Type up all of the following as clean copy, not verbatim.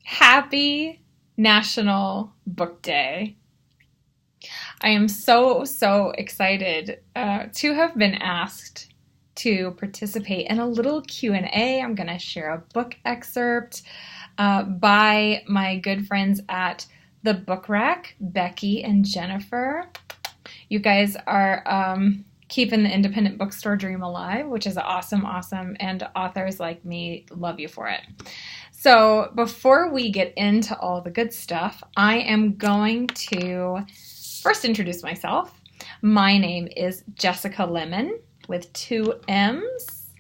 Happy National Book Day. I am so excited to have been asked to participate in a little Q&A. I'm going to share a book excerpt by my good friends at the Book Rack, Becky and Jennifer. You guys are keeping the independent bookstore dream alive, which is awesome, and authors like me love you for it. So before we get into all the good stuff, I am going to first introduce myself. My name is Jessica Lemmon with 2 M's,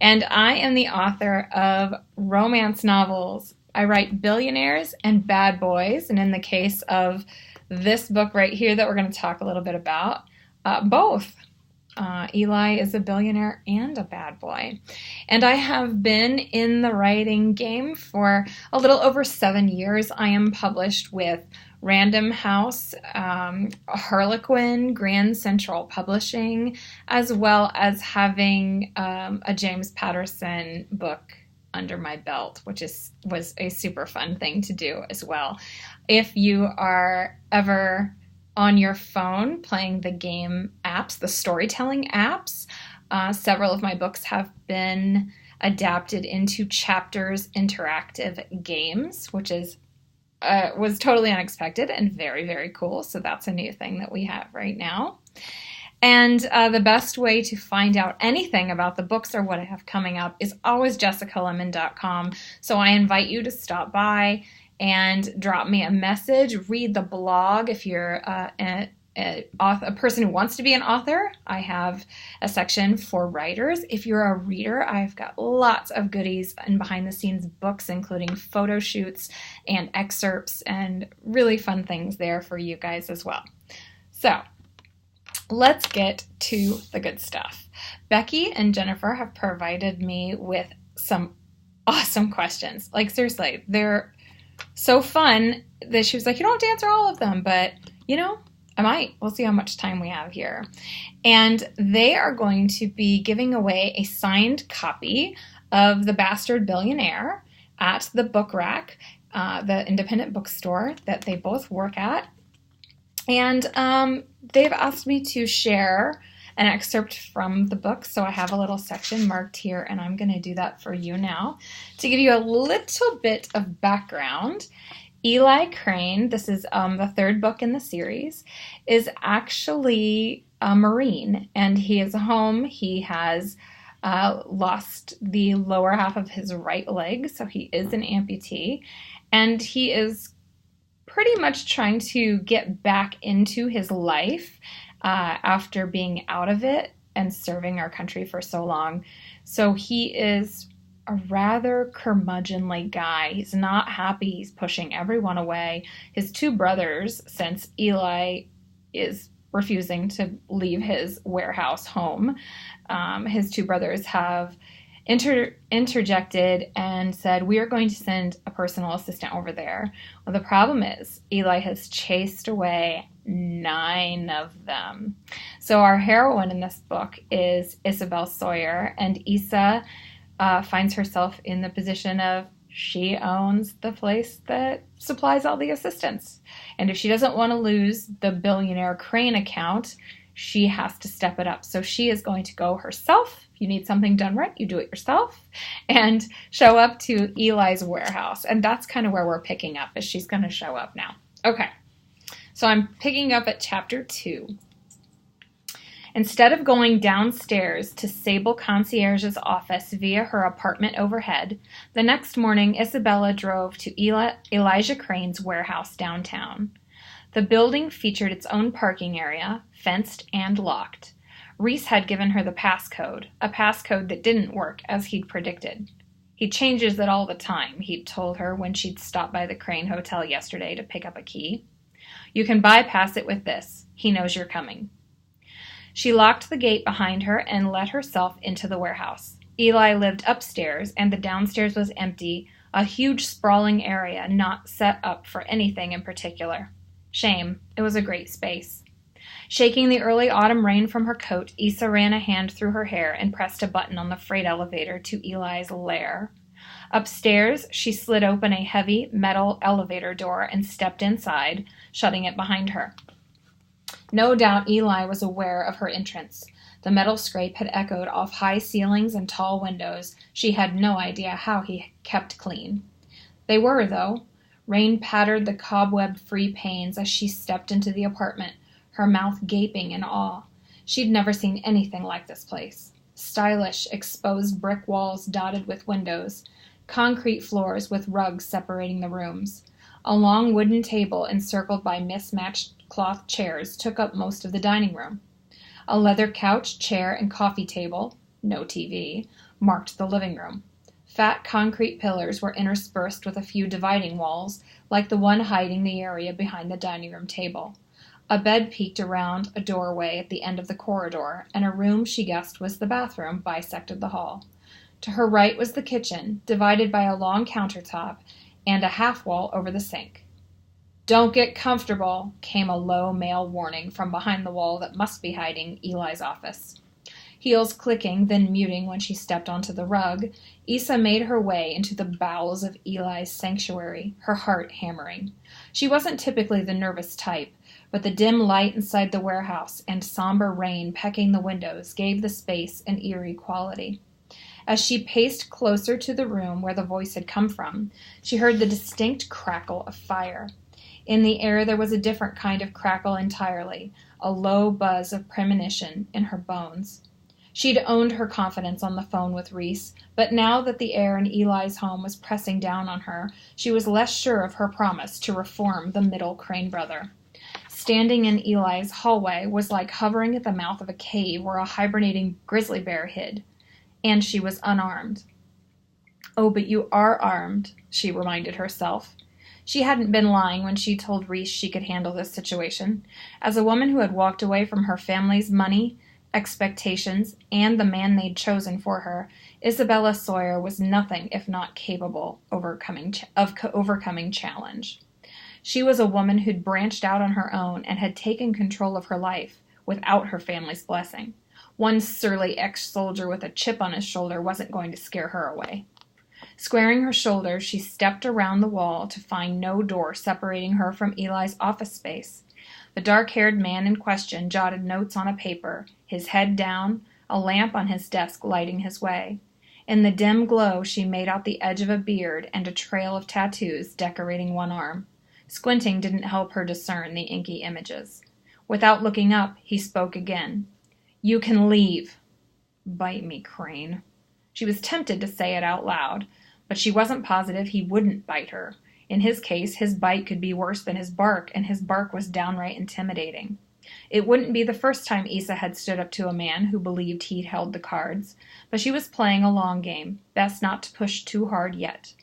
and I am the author of romance novels. I write billionaires and bad boys, and in the case of this book right here that we're going to talk a little bit about, both. Eli is a billionaire and a bad boy. And I have been in the writing game for a little over 7 years. I am published with Random House, Harlequin, Grand Central Publishing, as well as having a James Patterson book under my belt, which was a super fun thing to do as well. If you are ever on your phone playing the game apps, the storytelling apps, several of my books have been adapted into Chapters interactive games, which was totally unexpected and very cool. So that's a new thing that we have right now. And the best way to find out anything about the books or what I have coming up is always jessicalemmon.com. So I invite you to stop by and drop me a message, read the blog. If you're a person who wants to be an author, I have a section for writers. If you're a reader, I've got lots of goodies and behind-the-scenes books, including photo shoots and excerpts and really fun things there for you guys as well. So let's get to the good stuff. Becky and Jennifer have provided me with some awesome questions. Like, seriously, they're so fun that she was like, you don't have to answer all of them, but I might. We'll see how much time we have here. And they are going to be giving away a signed copy of The Bastard Billionaire at the Book Rack, the independent bookstore that they both work at. And they've asked me to share an excerpt from the book, so I have a little section marked here, and I'm going to do that for you now. To give you a little bit of background, Eli Crane, this is the third book in the series, is actually a Marine, and he is home. He has lost the lower half of his right leg, so he is an amputee, and he is pretty much trying to get back into his life after being out of it and serving our country for so long. So he is a rather curmudgeonly guy. He's not happy. He's pushing everyone away. His 2 brothers, since Eli is refusing to leave his warehouse home, his 2 brothers have interjected and said, we are going to send a personal assistant over there. Well, the problem is Eli has chased away 9 of them. So our heroine in this book is Isabel Sawyer, and Isa finds herself in the position of she owns the place that supplies all the assistants. And if she doesn't want to lose the Billionaire Crane account, she has to step it up. So she is going to go herself. If you need something done right, you do it yourself, and show up to Eli's warehouse. And that's kind of where we're picking up, is she's going to show up now. Okay, so I'm picking up at chapter 2. Instead of going downstairs to Sable Concierge's office via her apartment overhead, the next morning Isabella drove to Elijah Crane's warehouse downtown. The building featured its own parking area, fenced and locked. Reese had given her the passcode, a passcode that didn't work as he'd predicted. He changes it all the time, he'd told her when she'd stopped by the Crane Hotel yesterday to pick up a key. You can bypass it with this. He knows you're coming. She locked the gate behind her and let herself into the warehouse. Eli lived upstairs, and the downstairs was empty, a huge sprawling area not set up for anything in particular. Shame. It was a great space. Shaking the early autumn rain from her coat, Isa ran a hand through her hair and pressed a button on the freight elevator to Eli's lair. Upstairs, she slid open a heavy metal elevator door and stepped inside, shutting it behind her. No doubt Eli was aware of her entrance. The metal scrape had echoed off high ceilings and tall windows. She had no idea how he kept clean. They were, though. Rain pattered the cobweb-free panes as she stepped into the apartment, her mouth gaping in awe. She'd never seen anything like this place. Stylish, exposed brick walls dotted with windows, concrete floors with rugs separating the rooms. A long wooden table encircled by mismatched cloth chairs took up most of the dining room. A leather couch, chair, and coffee table, no TV, marked the living room. Fat concrete pillars were interspersed with a few dividing walls, like the one hiding the area behind the dining room table. A bed peeked around a doorway at the end of the corridor, and a room she guessed was the bathroom bisected the hall. To her right was the kitchen, divided by a long countertop and a half wall over the sink. "Don't get comfortable," came a low male warning from behind the wall that must be hiding Eli's office. Heels clicking, then muting when she stepped onto the rug, Isa made her way into the bowels of Eli's sanctuary, her heart hammering. She wasn't typically the nervous type, but the dim light inside the warehouse and somber rain pecking the windows gave the space an eerie quality. As she paced closer to the room where the voice had come from, she heard the distinct crackle of fire. In the air there was a different kind of crackle entirely, a low buzz of premonition in her bones. She'd owned her confidence on the phone with Reese, but now that the air in Eli's home was pressing down on her, she was less sure of her promise to reform the middle Crane brother. Standing in Eli's hallway was like hovering at the mouth of a cave where a hibernating grizzly bear hid. And she was unarmed. "Oh, but you are armed," she reminded herself. She hadn't been lying when she told Reese she could handle this situation. As a woman who had walked away from her family's money, expectations, and the man they'd chosen for her, Isabella Sawyer was nothing if not capable of overcoming challenge. She was a woman who'd branched out on her own and had taken control of her life without her family's blessing. One surly ex-soldier with a chip on his shoulder wasn't going to scare her away. Squaring her shoulders, she stepped around the wall to find no door separating her from Eli's office space. The dark-haired man in question jotted notes on a paper, his head down, a lamp on his desk lighting his way. In the dim glow, she made out the edge of a beard and a trail of tattoos decorating one arm. Squinting didn't help her discern the inky images. Without looking up, he spoke again. "You can leave." "Bite me, Crane." She was tempted to say it out loud, but she wasn't positive he wouldn't bite her. In his case, his bite could be worse than his bark, and his bark was downright intimidating. It wouldn't be the first time Isa had stood up to a man who believed he'd held the cards, but she was playing a long game, best not to push too hard yet.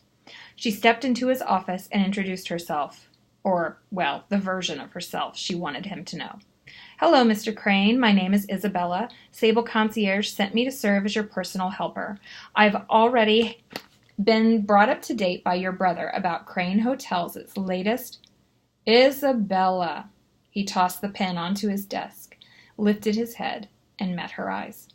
She stepped into his office and introduced herself. Or, well, the version of herself she wanted him to know. "Hello, Mr. Crane. My name is Isabella. Sable Concierge sent me to serve as your personal helper. I've already been brought up to date by your brother about Crane Hotel's latest—" "Isabella." He tossed the pen onto his desk, lifted his head, and met her eyes.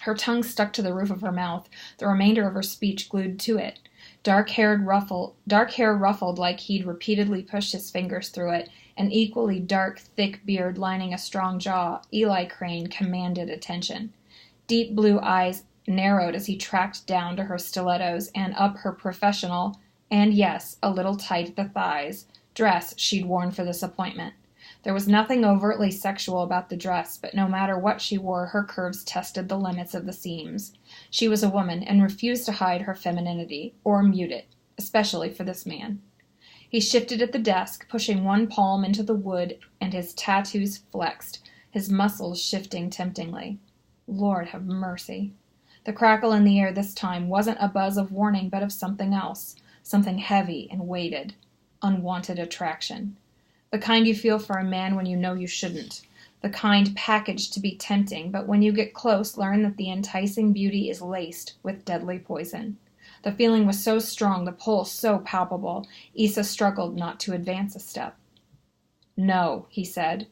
Her tongue stuck to the roof of her mouth, the remainder of her speech glued to it. Dark hair ruffled like he'd repeatedly pushed his fingers through it, an equally dark, thick beard lining a strong jaw. Eli Crane commanded attention. Deep blue eyes narrowed as he tracked down to her stilettos and up her professional, and yes, a little tight at the thighs, dress she'd worn for this appointment. There was nothing overtly sexual about the dress, but no matter what she wore, her curves tested the limits of the seams. She was a woman and refused to hide her femininity, or mute it, especially for this man. He shifted at the desk, pushing one palm into the wood, and his tattoos flexed, his muscles shifting temptingly. Lord have mercy. The crackle in the air this time wasn't a buzz of warning, but of something else, something heavy and weighted. Unwanted attraction. The kind you feel for a man when you know you shouldn't. The kind packaged to be tempting, but when you get close, learn that the enticing beauty is laced with deadly poison. The feeling was so strong, the pull so palpable, Isa struggled not to advance a step. "No," he said.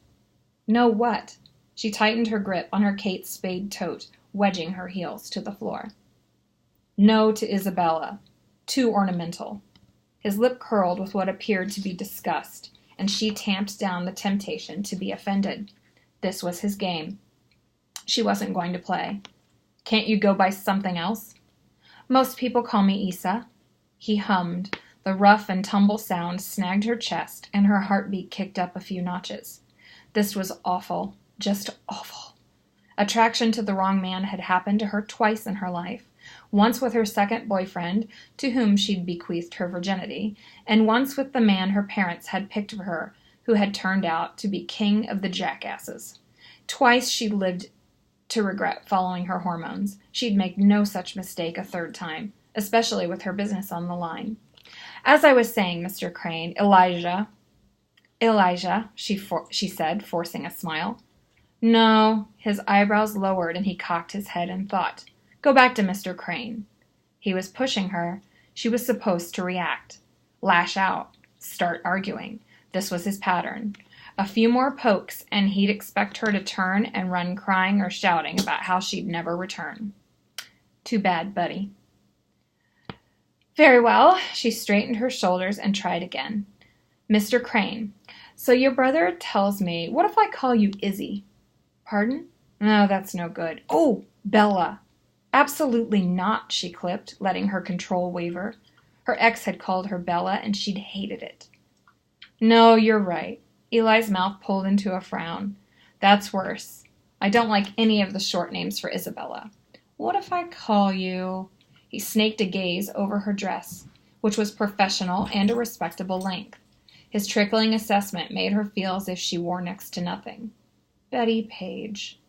"No what?" She tightened her grip on her Kate Spade tote, wedging her heels to the floor. "No to Isabella." too ornamental. His lip curled with what appeared to be disgust, and she tamped down the temptation to be offended. This was his game. She wasn't going to play. Can't you go by something else? Most people call me Isa. He hummed. The rough and tumble sound snagged her chest, and her heartbeat kicked up a few notches. This was awful. Just awful. Attraction to the wrong man had happened to her twice in her life. Once with her second boyfriend, to whom she'd bequeathed her virginity, and once with the man her parents had picked for her, who had turned out to be king of the jackasses. Twice she'd lived to regret following her hormones. She'd make no such mistake a third time, especially with her business on the line. As I was saying, Mr. Crane, Elijah, she said, forcing a smile. No, his eyebrows lowered and he cocked his head in thought. Go back to Mr. Crane. He was pushing her. She was supposed to react, lash out, start arguing. This was his pattern. A few more pokes, and he'd expect her to turn and run crying or shouting about how she'd never return. Too bad, buddy. Very well. She straightened her shoulders and tried again. Mr. Crane, so your brother tells me, what if I call you Izzy? Pardon? No, that's no good. Oh, Bella. Absolutely not, she clipped, letting her control waver. Her ex had called her Bella, and she'd hated it. No, you're right. Eli's mouth pulled into a frown. That's worse. I don't like any of the short names for Isabella. What if I call you... He snaked a gaze over her dress, which was professional and a respectable length. His trickling assessment made her feel as if she wore next to nothing. Betty Page.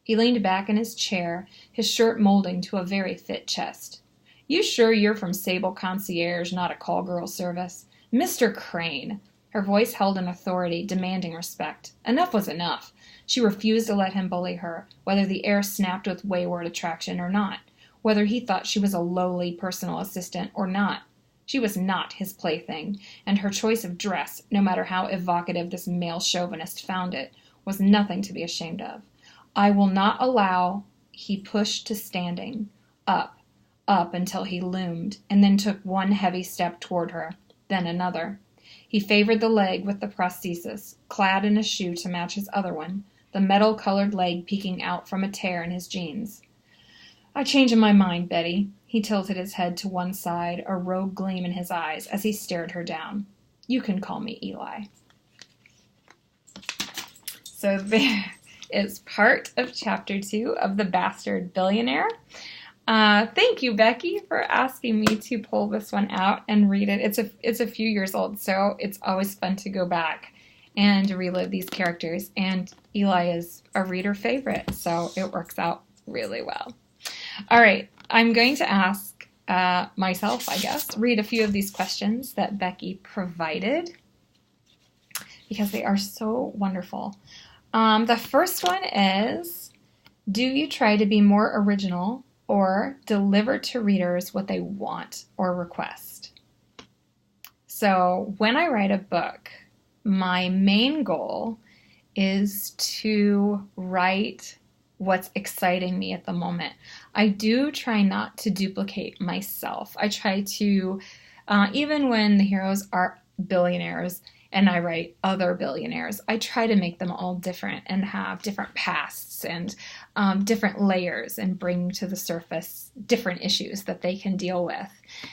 He leaned back in his chair, his shirt molding to a very fit chest. You sure you're from Sable Concierge, not a call girl service? Mr. Crane. Her voice held an authority, demanding respect. Enough was enough. She refused to let him bully her, whether the air snapped with wayward attraction or not, whether he thought she was a lowly personal assistant or not. She was not his plaything, and her choice of dress, no matter how evocative this male chauvinist found it, was nothing to be ashamed of. I will not allow... He pushed to standing, up until he loomed, and then took one heavy step toward her, then another. He favored the leg with the prosthesis, clad in a shoe to match his other one, the metal-colored leg peeking out from a tear in his jeans. I change my mind, Betty. He tilted his head to one side, a rogue gleam in his eyes as he stared her down. You can call me Eli. So there is part of Chapter 2 of The Bastard Billionaire. Thank you, Becky, for asking me to pull this one out and read it. It's a few years old, so it's always fun to go back and relive these characters. And Eli is a reader favorite, so it works out really well. All right, I'm going to ask myself, I guess, read a few of these questions that Becky provided because they are so wonderful. The first one is, do you try to be more original or deliver to readers what they want or request? So when I write a book, my main goal is to write what's exciting me at the moment. I do try not to duplicate myself. I try to, even when the heroes are billionaires and I write other billionaires, I try to make them all different and have different pasts and different layers and bring to the surface different issues that they can deal with.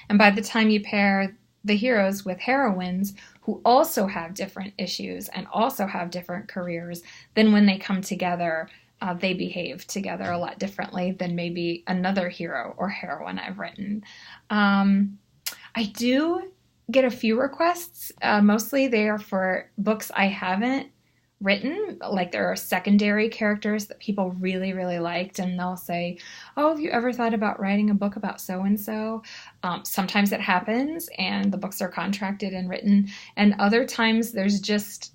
And by the time you pair the heroes with heroines who also have different issues and also have different careers, then when they come together, they behave together a lot differently than maybe another hero or heroine I've written. I do get a few requests. Mostly they are for books I haven't written. Like there are secondary characters that people really, really liked, and they'll say, oh, have you ever thought about writing a book about so-and-so? Sometimes it happens and the books are contracted and written, and other times there's just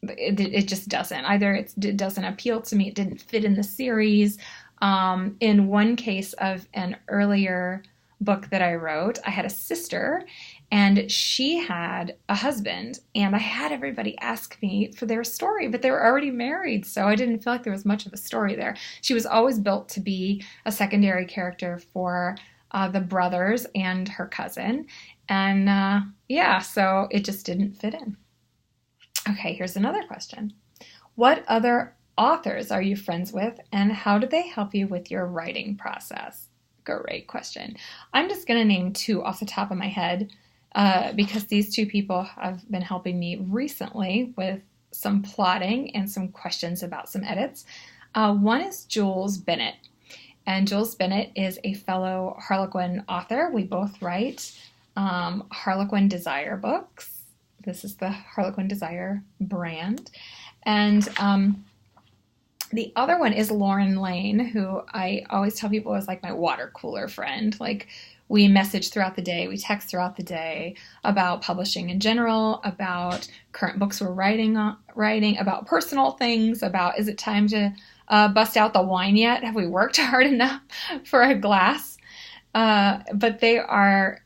it just doesn't. Either it doesn't appeal to me, it didn't fit in the series. In one case of an earlier book that I wrote, I had a sister and she had a husband, and I had everybody ask me for their story, but they were already married, so I didn't feel like there was much of a story there. She was always built to be a secondary character for the brothers and her cousin. And so it just didn't fit in. Okay, here's another question. What other authors are you friends with, and how do they help you with your writing process? Great question. I'm just going to name 2 off the top of my head because these 2 people have been helping me recently with some plotting and some questions about some edits. One is Jules Bennett. And Jules Bennett is a fellow Harlequin author. We both write Harlequin Desire books. This is the Harlequin Desire brand. And the other one is Lauren Lane, who I always tell people is like my water cooler friend. Like, we message throughout the day, we text throughout the day about publishing in general, about current books we're writing, about personal things, about is it time to bust out the wine yet? Have we worked hard enough for a glass? But they are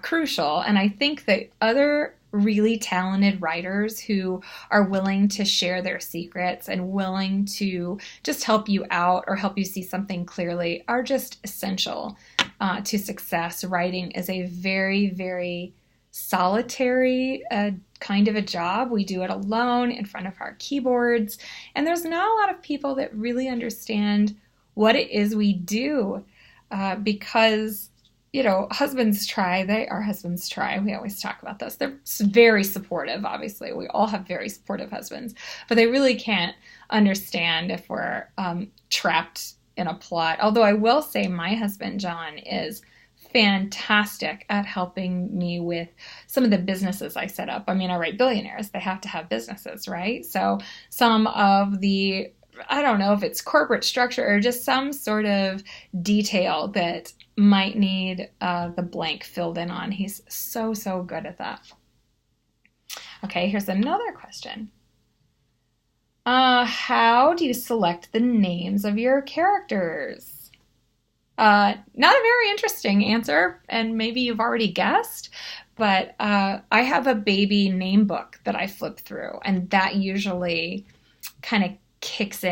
crucial. And I think that other really talented writers who are willing to share their secrets and willing to just help you out or help you see something clearly are just essential to success. Writing is a very, very solitary kind of a job. We do it alone in front of our keyboards, and there's not a lot of people that really understand what it is we do because husbands try. Our husbands try. We always talk about this. They're very supportive, obviously. We all have very supportive husbands, but they really can't understand if we're trapped in a plot. Although I will say my husband, John, is fantastic at helping me with some of the businesses I set up. I mean, I write billionaires. They have to have businesses, right? So some of the, I don't know if it's corporate structure or just some sort of detail that might need the blank filled in on. He's so good at that. Okay, here's another question. How do you select the names of your characters? Not a very interesting answer, and maybe you've already guessed, but I have a baby name book that I flip through, and that usually kind of kicks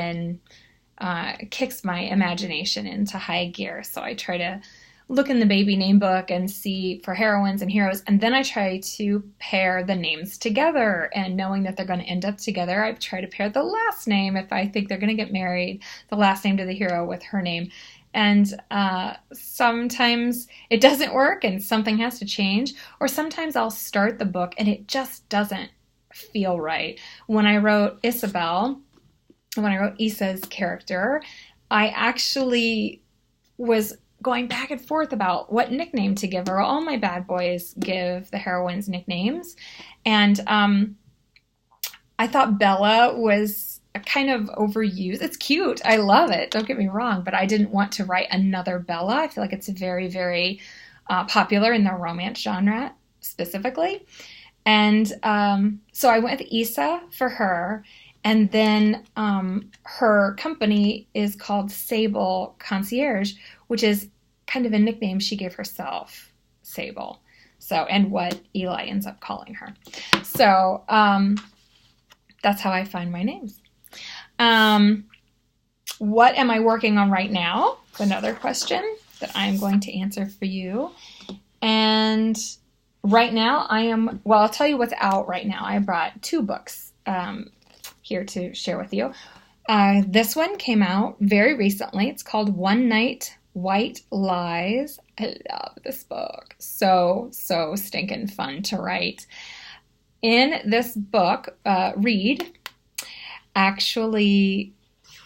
my imagination into high gear. So I try to look in the baby name book and see for heroines and heroes, and then I try to pair the names together, and knowing that they're going to end up together, I try to pair the last name if I think they're going to get married, the last name to the hero with her name. And sometimes it doesn't work and something has to change, or sometimes I'll start the book and it just doesn't feel right. When I wrote Issa's character, I actually was going back and forth about what nickname to give her. All my bad boys give the heroines nicknames. And I thought Bella was kind of overused. It's cute. I love it. Don't get me wrong. But I didn't want to write another Bella. I feel like it's very, very popular in the romance genre specifically. And so I went with Issa for her. And then her company is called Sable Concierge, which is kind of a nickname she gave herself, Sable. So, and what Eli ends up calling her. So that's how I find my names. What am I working on right now? Another question that I'm going to answer for you. And right now I'll tell you what's out right now. I brought 2 books here to share with you. This one came out very recently. It's called One Night, White Lies. I love this book. So stinking fun to write. In this book, Reed actually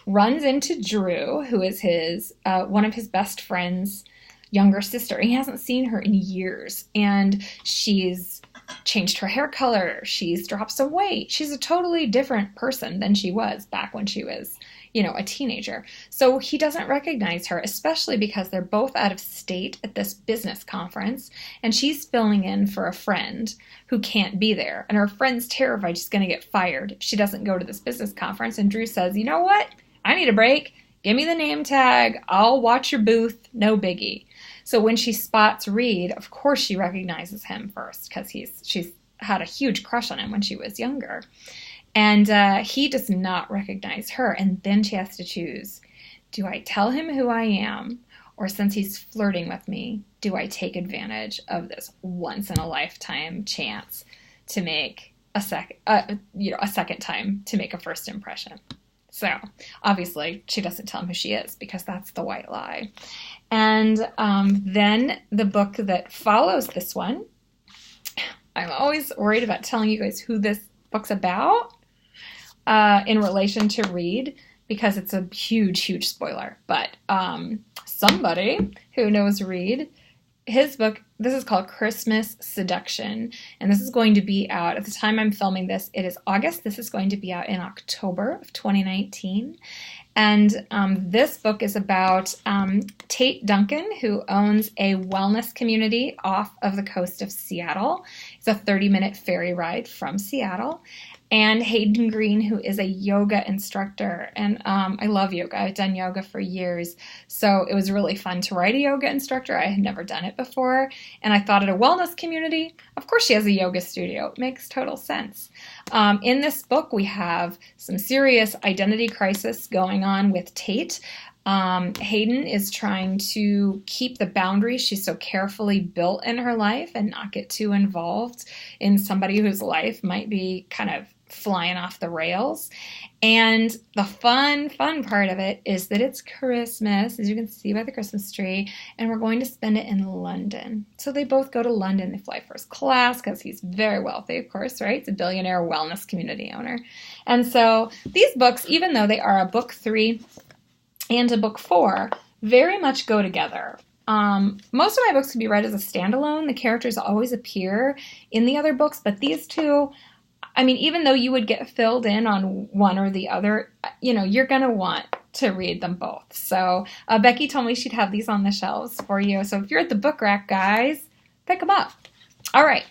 runs into Drew, who is his one of his best friend's younger sister. He hasn't seen her in years, and she's changed her hair color. She's dropped some weight. She's a totally different person than she was back when she was, a teenager. So he doesn't recognize her, especially because they're both out of state at this business conference, and she's filling in for a friend who can't be there. And her friend's terrified she's going to get fired if she doesn't go to this business conference. And Drew says, you know what? I need a break. Give me the name tag. I'll watch your booth. No biggie. So when she spots Reed, of course she recognizes him first because she's had a huge crush on him when she was younger. And he does not recognize her. And then she has to choose, do I tell him who I am, or since he's flirting with me, do I take advantage of this once in a lifetime chance to make a second time to make a first impression? So obviously she doesn't tell him who she is because that's the white lie. And then the book that follows this one, I'm always worried about telling you guys who this book's about in relation to read, because it's a huge, huge spoiler. But somebody who knows read, his book, this is called Christmas Seduction, and this is going to be out, at the time I'm filming this, it is August. This is going to be out in October of 2019. And this book is about Tate Duncan, who owns a wellness community off of the coast of Seattle. It's a 30-minute ferry ride from Seattle. And Hayden Green, who is a yoga instructor. And I love yoga. I've done yoga for years. So it was really fun to write a yoga instructor. I had never done it before. And I thought at a wellness community, of course she has a yoga studio. It makes total sense. In this book, we have some serious identity crisis going on with Tate. Hayden is trying to keep the boundaries she's so carefully built in her life and not get too involved in somebody whose life might be kind of flying off the rails. And the fun part of it is that it's Christmas, as you can see by the Christmas tree, and we're going to spend it in London. So they both go to London. They fly first class because he's very wealthy, of course, right? It's a billionaire wellness community owner. And so these books, even though they are a book 3 and a book 4, very much go together. Most of my books can be read as a standalone. The characters always appear in the other books, but these two, I mean, even though you would get filled in on one or the other, you're going to want to read them both. So Becky told me she'd have these on the shelves for you. So if you're at the book rack, guys, pick them up. All right,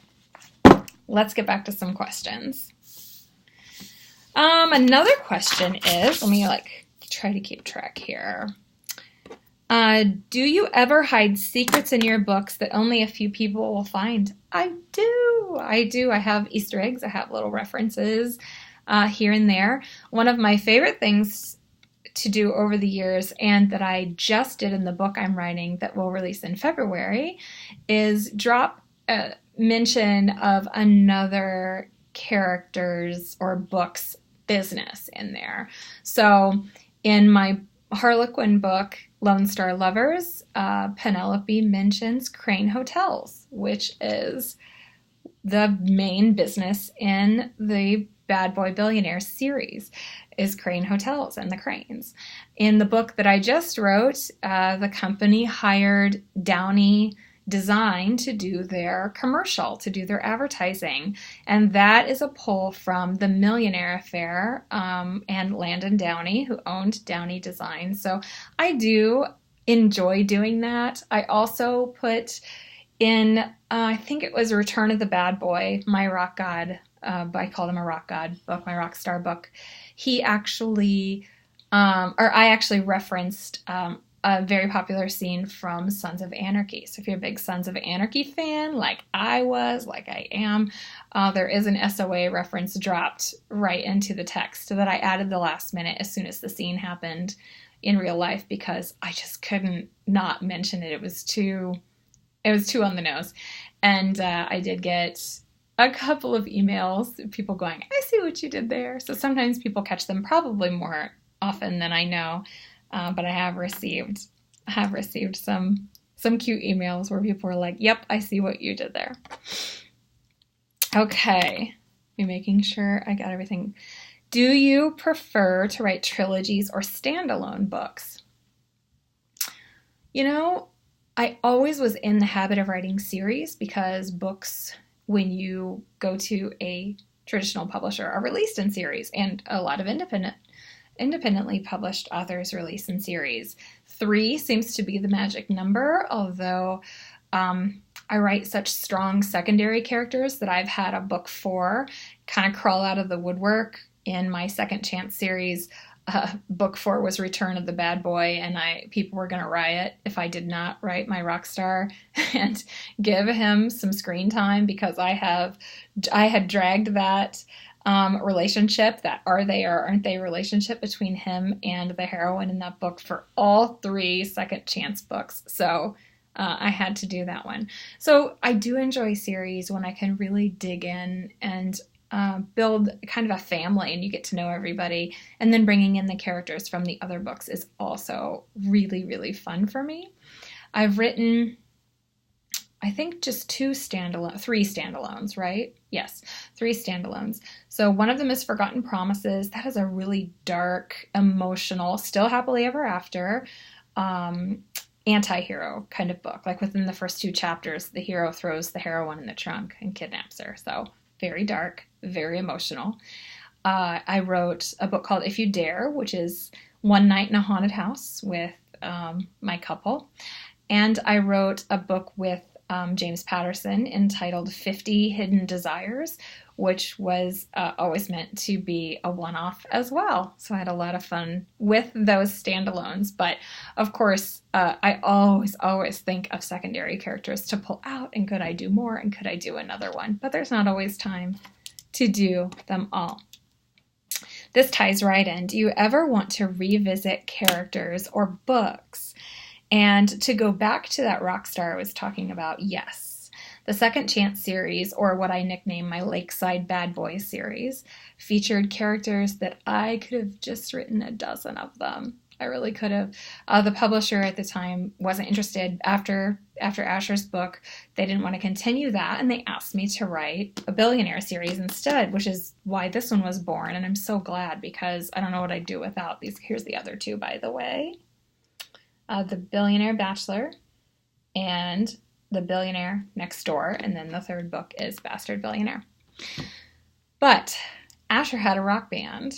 let's get back to some questions. Another question is, let me try to keep track here. Do you ever hide secrets in your books that only a few people will find? I do. I have Easter eggs. I have little references here and there. One of my favorite things to do over the years, and that I just did in the book I'm writing that will release in February, is drop a mention of another character's or book's business in there. So in my Harlequin book, Lone Star Lovers, Penelope mentions Crane Hotels, which is the main business in the Bad Boy Billionaire series, is Crane Hotels and the Cranes. In the book that I just wrote, the company hired Downey Design to do their commercial, to do their advertising. And that is a pull from The Millionaire Affair and Landon Downey, who owned Downey Design. So I do enjoy doing that. I also put in, I think it was Return of the Bad Boy, my rock god, I called him a rock god book, my rock star book. He actually, I actually referenced a very popular scene from Sons of Anarchy. So if you're a big Sons of Anarchy fan, like I am, there is an SOA reference dropped right into the text that I added the last minute as soon as the scene happened in real life, because I just couldn't not mention it. It was too on the nose. And I did get a couple of emails, people going, I see what you did there. So sometimes people catch them, probably more often than I know. But I have received some cute emails where people are like, yep, I see what you did there. Okay. I'm making sure I got everything. Do you prefer to write trilogies or standalone books? I always was in the habit of writing series, because books, when you go to a traditional publisher, are released in series, and a lot of independently published authors release in series. 3 seems to be the magic number, although I write such strong secondary characters that I've had a book 4 kind of crawl out of the woodwork. In my Second Chance series, book 4 was Return of the Bad Boy, and people were going to riot if I did not write my rock star and give him some screen time, because I had dragged that relationship, that are they or aren't they relationship between him and the heroine in that book for all 3 second chance books. So I had to do that one. So I do enjoy series when I can really dig in and build kind of a family and you get to know everybody. And then bringing in the characters from the other books is also really, really fun for me. I've written, I think, just 3 standalones, right? Yes, 3 standalones. So one of them is Forgotten Promises. That is a really dark, emotional, still happily ever after, anti-hero kind of book. Like within the first 2 chapters, the hero throws the heroine in the trunk and kidnaps her. So very dark, very emotional. I wrote a book called If You Dare, which is one night in a haunted house with my couple. And I wrote a book with James Patterson entitled 50 Hidden Desires, which was always meant to be a one-off as well. So I had a lot of fun with those standalones. But of course, I always think of secondary characters to pull out, and could I do more, and could I do another one? But there's not always time to do them all. This ties right in. Do you ever want to revisit characters or books? And to go back to that rock star I was talking about, yes. The Second Chance series, or what I nicknamed my Lakeside Bad Boys series, featured characters that I could have just written a dozen of them. I really could have. The publisher at the time wasn't interested. After Asher's book, they didn't want to continue that, and they asked me to write a Billionaire series instead, which is why this one was born. And I'm so glad, because I don't know what I'd do without these. Here's the other 2, by the way. The Billionaire Bachelor and the Billionaire Next Door, and then the 3rd book is Bastard Billionaire. But Asher had a rock band,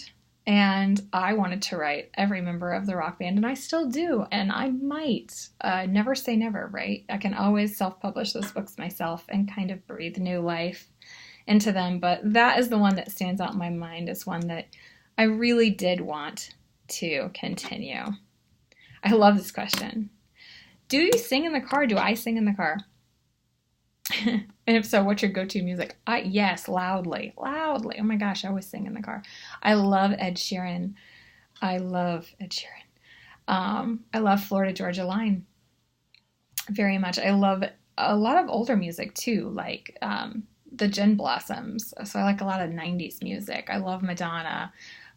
and I wanted to write every member of the rock band, and I still do, and I might. Never say never, right? I can always self-publish those books myself and kind of breathe new life into them, but that is the one that stands out in my mind as one that I really did want to continue. I love this question. Do you sing in the car? Do I sing in the car? And if so, what's your go-to music? Yes, loudly. Oh my gosh, I always sing in the car. I love Ed Sheeran. I love Florida Georgia Line very much. I love a lot of older music too, like the Gin Blossoms. So I like a lot of 90s music. I love Madonna.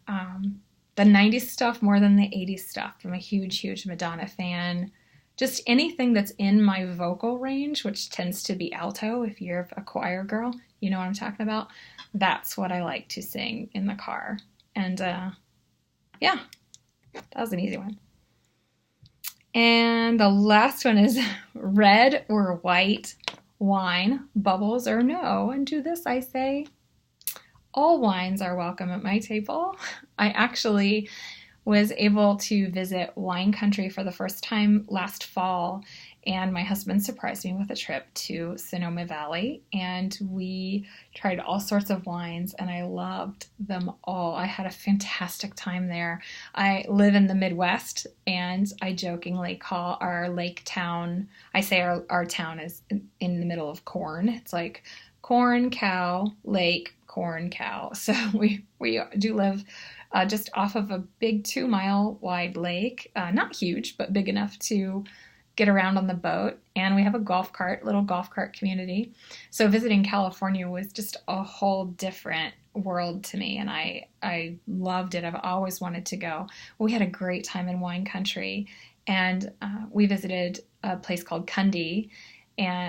The 90s stuff more than the 80s stuff. I'm a huge Madonna fan. Just anything that's in my vocal range, which tends to be alto. If you're a choir girl, you know what I'm talking about. That's what I like to sing in the car. And yeah, that was an easy one. And the last one is red or white wine, bubbles or no. And to this I say, all wines are welcome at my table. I actually was able to visit wine country for the first time last fall, and my husband surprised me with a trip to Sonoma Valley, and we tried all sorts of wines, and I loved them all. I had a fantastic time there. I live in the Midwest, and I jokingly call our lake town, I say our town is in the middle of corn. It's like corn, cow, lake, corn, cow. So we do live just off of a big 2-mile wide lake, not huge, but big enough to get around on the boat. And we have a little golf cart community. So visiting California was just a whole different world to me. And I loved it. I've always wanted to go. We had a great time in wine country. And we visited a place called Cundy,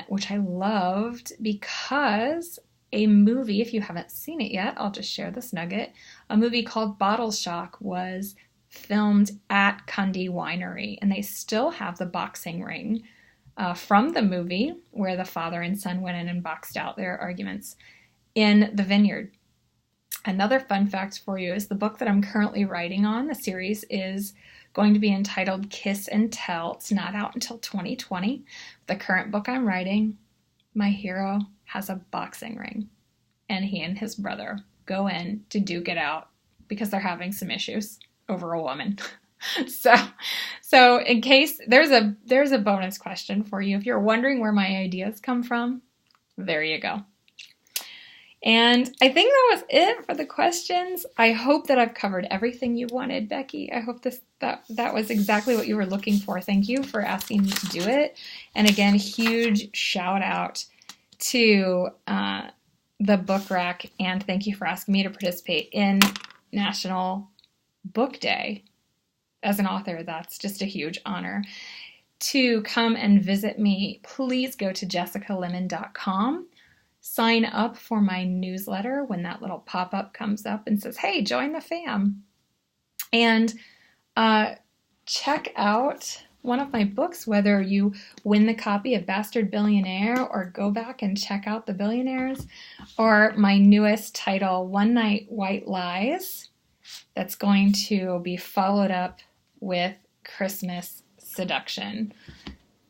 which I loved because a movie, if you haven't seen it yet, I'll just share this nugget. A movie called Bottle Shock was filmed at Cundy Winery, and they still have the boxing ring from the movie where the father and son went in and boxed out their arguments in the vineyard. Another fun fact for you is the book that I'm currently writing on. The series is going to be entitled Kiss and Tell. It's not out until 2020. The current book I'm writing, my hero has a boxing ring, and he and his brother go in to duke it out because they're having some issues over a woman. So in case there's a bonus question for you. If you're wondering where my ideas come from, there you go. And I think that was it for the questions. I hope that I've covered everything you wanted, Becky. I hope that was exactly what you were looking for. Thank you for asking me to do it. And again, huge shout out to the Book Rack, and thank you for asking me to participate in National Book Day. As an author, that's just a huge honor. To come and visit me, please go to jessicalemmon.com. Sign up for my newsletter when that little pop-up comes up and says, hey, join the fam. And check out one of my books, whether you win the copy of Bastard Billionaire or go back and check out The Billionaires, or my newest title, One Night White Lies, that's going to be followed up with Christmas Seduction.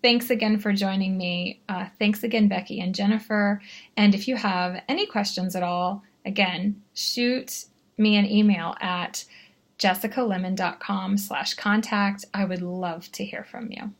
Thanks again for joining me. Thanks again, Becky and Jennifer. And if you have any questions at all, again, shoot me an email at jessicalemmon.com/contact. I would love to hear from you.